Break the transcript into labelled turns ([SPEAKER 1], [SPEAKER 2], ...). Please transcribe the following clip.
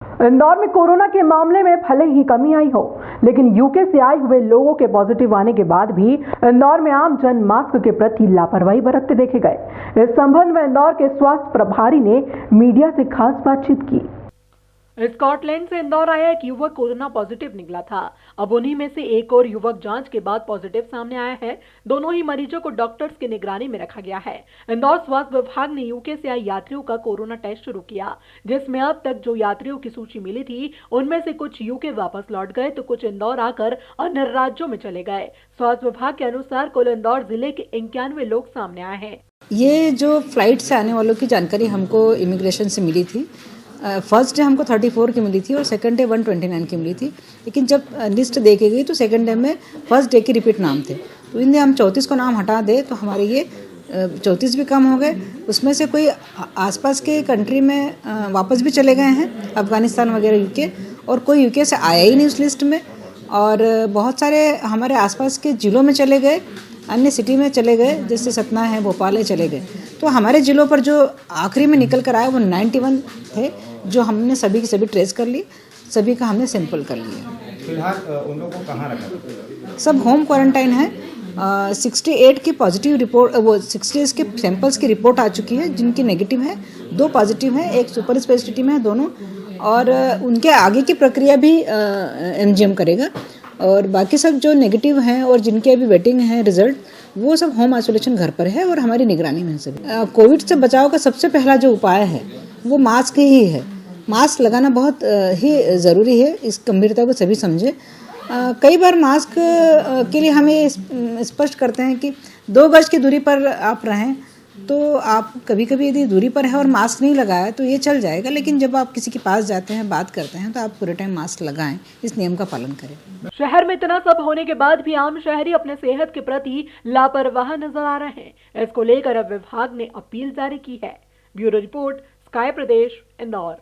[SPEAKER 1] इंदौर में कोरोना के मामले में भले ही कमी आई हो, लेकिन यूके से आए हुए लोगों के पॉजिटिव आने के बाद भी इंदौर में आम जन मास्क के प्रति लापरवाही बरतते देखे गए। इस संबंध में इंदौर के स्वास्थ्य प्रभारी ने मीडिया से खास बातचीत की। स्कॉटलैंड से इंदौर आया एक युवक कोरोना पॉजिटिव निकला था। अब उन्हीं में से एक और युवक जांच के बाद पॉजिटिव सामने आया है। दोनों ही मरीजों को डॉक्टर्स की निगरानी में रखा गया है। इंदौर स्वास्थ्य विभाग ने यूके से आए यात्रियों का कोरोना टेस्ट शुरू किया, जिसमें अब तक जो यात्रियों की सूची मिली थी उनमें से कुछ यूके वापस लौट गए तो कुछ इंदौर आकर अन्य राज्यों में चले गए। स्वास्थ्य विभाग के अनुसार कुल इंदौर जिले के 91 लोग सामने आए हैं।
[SPEAKER 2] ये जो फ्लाइट से आने वालों की जानकारी हमको इमिग्रेशन से मिली थी। फर्स्ट डे हमको 34 की मिली थी और सेकंड डे 129 की मिली थी, लेकिन जब लिस्ट देखी गई तो सेकंड डे में फर्स्ट डे के रिपीट नाम थे, तो इनमें हम 34 को नाम हटा दे तो हमारे ये 34 भी कम हो गए। उसमें से कोई आसपास के कंट्री में वापस भी चले गए हैं, अफगानिस्तान वगैरह यूके, और कोई यूके से आया ही नहीं उस लिस्ट में, और बहुत सारे हमारे आसपास के ज़िलों में चले गए, अन्य सिटी में चले गए, जैसे सतना है, भोपाल है, चले गए। तो हमारे ज़िलों पर जो आखिरी में निकल कर आए वो 91 थे, जो हमने सभी की सभी ट्रेस कर ली, सभी का हमने सैंपल कर लिया।
[SPEAKER 3] फिलहाल उन लोगों को कहाँ रखा?
[SPEAKER 2] सब होम क्वारंटाइन है। 68 की पॉजिटिव रिपोर्ट, वो 60 के सैंपल्स की रिपोर्ट आ चुकी है, जिनकी नेगेटिव है, 2 पॉजिटिव है, एक सुपर स्पेशलिटी में है दोनों, और उनके आगे की प्रक्रिया भी एमजीएम करेगा, और बाकी सब जो नेगेटिव हैं और जिनके अभी वेटिंग है रिजल्ट, वो सब होम आइसोलेशन घर पर है और हमारी निगरानी में है सभी। कोविड से बचाव का सबसे पहला जो उपाय है वो मास्क ही है। मास्क लगाना बहुत ही ज़रूरी है, इस गंभीरता को सभी समझे। कई बार मास्क के लिए हमें स्पष्ट करते हैं कि 2 गज की दूरी पर आप रहें, तो आप कभी कभी यदि दूरी पर है और मास्क नहीं लगाया तो ये चल जाएगा, लेकिन जब आप किसी के पास जाते हैं, बात करते हैं, तो आप पूरे टाइम मास्क लगाएं, इस नियम का पालन करें।
[SPEAKER 1] शहर में इतना सब होने के बाद भी आम शहरी अपने सेहत के प्रति लापरवाह नजर आ रहे हैं। इसको लेकर अब विभाग ने अपील जारी की है। ब्यूरो रिपोर्ट, स्काई प्रदेश, इंदौर।